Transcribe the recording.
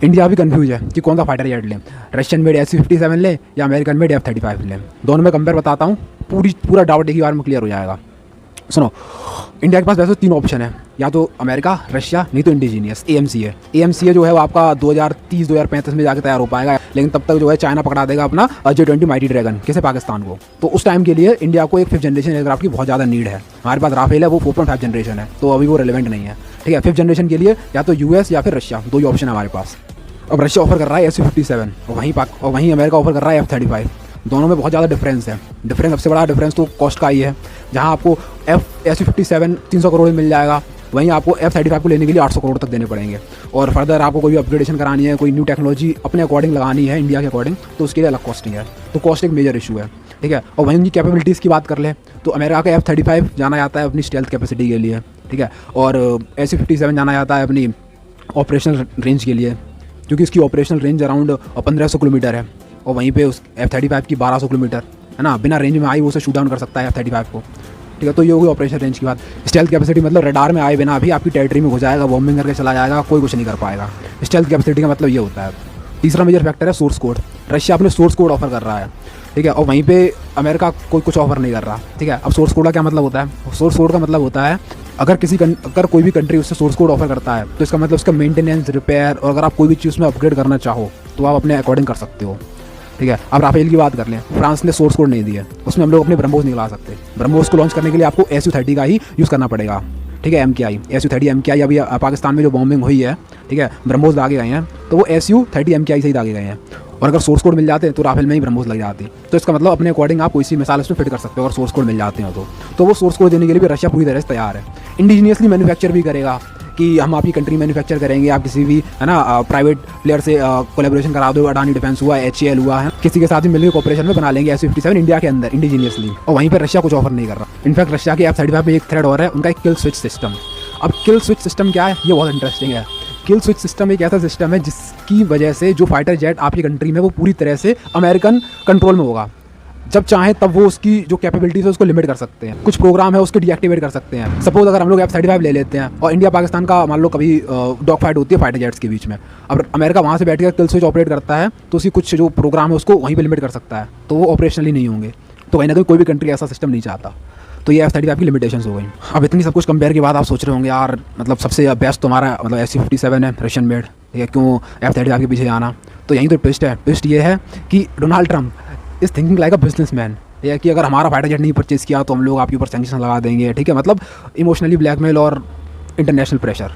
India भी confuse है कि कौन सा फाइटर जेट लें, रशियन मेड SU-57 लें या अमेरिकन मेड F-35 लें। दोनों में कंपेयर बताता हूँ, पूरा डाउट एक ही बार में क्लियर हो जाएगा। सुनो, इंडिया के पास वैसे 3 ऑप्शन है, या तो अमेरिका, रशिया, नहीं तो इंडिजीनियस AMCA। AMCA जो है वो आपका 2030-2035 में जाके तैयार हो पाएगा, लेकिन तब तक जो है चाइना पकड़ा देगा अपना J-20 माइटी ड्रैगन, किसे, पाकिस्तान को। तो उस टाइम के लिए इंडिया को एक 5th जनरेशन एयरक्राफ्ट की बहुत ज़्यादा नीड है। हमारे पास राफेल है, वो 4.5 जनरेशन है, तो अभी वो रेलिवेंट नहीं है। ठीक है, 5th जनरेशन के लिए या तो US या फिर रशिया, 2 ही ऑप्शन है हमारे पास। अब रशिया ऑफर कर रहा है SU-57 और वहीं अमेरिका ऑफर कर रहा है F-35। दोनों में बहुत ज़्यादा डिफरेंस है। सबसे बड़ा डिफरेंस तो कॉस्ट का ही है, जहां आपको SU-57 300 करोड़ में मिल जाएगा, वहीं आपको F-35 को लेने के लिए 800 करोड़ तक देने पड़ेंगे। और फर्दर आपको कोई भी अपग्रेडेशन करानी है, कोई न्यू टेक्नोलॉजी अपने अकॉर्डिंग लगानी है, इंडिया के अकॉर्डिंग, तो उसके लिए अलग कॉस्टिंग है। तो कॉस्ट एक मेजर इशू है। ठीक है, और वहीं उनकी कैपेबिलिटीज़ की बात कर ले तो अमेरिका का F-35 जाना जाता है अपनी स्टेल्थ कैपेसिटी के लिए। ठीक है, और SU-57 जाना जाता है अपनी ऑपरेशनल रेंज के लिए, क्योंकि इसकी ऑपरेशनल रेंज अराउंड 1500 किलोमीटर है, और वहीं पे उस F-35 की 1200 किलोमीटर है ना। बिना रेंज में आई वो उसे शूट डाउन कर सकता है F-35 को। ठीक है, तो ये होगी ऑपरेशन रेंज की बात। स्टेल्थ कैपेसिटी मतलब रडार में आए बिना भी आपकी टेरिटरी में घुस जाएगा, बॉम्बिंग करके चला जाएगा, कोई कुछ नहीं कर पाएगा। स्टेल्थ कैपेसिटी का मतलब ये होता है। तीसरा मेजर फैक्टर है सोर्स कोड। रशिया अपने सोर्स कोड ऑफर कर रहा है, ठीक है, और वहीं पे अमेरिका कोई कुछ ऑफर नहीं कर रहा। ठीक है, अब सोर्स कोड का क्या मतलब होता है? सोर्स कोड का मतलब होता है अगर कोई भी कंट्री उससे सोर्स कोड ऑफर करता है तो इसका मतलब उसका मेंटेनेंस, रिपेयर, और अगर आप कोई भी चीज़ उसमें अपग्रेड करना चाहो तो आप अपने अकॉर्डिंग कर सकते हो। ठीक है, अब राफेल की बात कर लें, फ्रांस ने सोर्स कोड नहीं दिया, उसमें हम लोग अपने ब्रह्मोस नहीं ला सकते। ब्रह्मोस को लॉन्च करने के लिए आपको SU-30 का ही यूज़ करना पड़ेगा। ठीक है, MKI SU-30 MKI अभी पाकिस्तान में जो बॉम्बिंग हुई है, ठीक है, ब्रह्मोस दागे गए हैं, तो वो SU-30 MKI से ही दागे गए हैं। और अगर सोर्स कोड मिल जाते हैं तो राफेल में ही ब्रह्मोस लग जाती। तो इसका मतलब अपने अकॉर्डिंग आप कोई सी मिसाल इसमें फिट कर सकते हो अगर सोर्स कोड मिल जाते हैं तो वो सोर्स कोड देने के लिए भी रशिया पूरी तरह से तैयार है। इंडिजीनियसली मैन्युफैक्चर भी करेगा कि हम आपकी कंट्री मैन्युफैक्चर करेंगे, आप किसी भी है ना प्राइवेट प्लेयर से कोलैबोरेशन करा दो, अडानी डिफेंस हुआ, HAL हुआ है, किसी के साथ भी मिलकर कॉपरेशन में बना लेंगे SU-57 इंडिया के अंदर इंडिजीनियसली। और वहीं पर रशिया कुछ ऑफर नहीं कर रहा। इनफैक्ट रशिया के F-35 में एक थ्रेड और है, उनका एक किल स्विच सिस्टम। अब किल स्विच सिस्टम क्या है, ये बहुत इंटरेस्टिंग है। किल स्विच सिस्टम एक ऐसा सिस्टम है जिसकी वजह से जो फाइटर जेट आपकी कंट्री में वो पूरी तरह से अमेरिकन कंट्रोल में होगा। जब चाहें तब वो उसकी जो कैपेबिलिटीज़ है उसको लिमिट कर सकते हैं, कुछ प्रोग्राम है उसको डीएक्टिवेट कर सकते हैं। सपोज अगर हम लोग F-35 ले लेते हैं और इंडिया पाकिस्तान का मान लो कभी डॉग फाइट होती है फाइटर जेट्स के बीच में, अब अमेरिका वहाँ से बैठ कर किल स्विच ऑपरेट करता है तो उसकी कुछ जो प्रोग्राम है उसको वहीं पर लिमिट कर सकता है, तो वो ऑपरेशनली नहीं होंगे। तो कहीं ना कहीं कोई भी कंट्री ऐसा सिस्टम नहीं चाहता, तो ये F-35 की लिमिटेशंस हो गई। अब इतनी सब कुछ कंपेयर के बाद आप सोच रहे होंगे यार मतलब सबसे बेस्ट तो हमारा मतलब SU-57 है, रशियन मेड, ठीक है, क्यों F-35 के पीछे जाना? तो यहीं तो ट्विस्ट है। ट्विस्ट ये है कि Donald Trump is thinking like a businessman, या कि अगर हमारा फाइटर जेट नहीं परचेज़ किया तो हम लोग आपके ऊपर सैंक्शन लगा देंगे। ठीक है, मतलब इमोशनली ब्लैकमेल और इंटरनेशनल प्रेशर।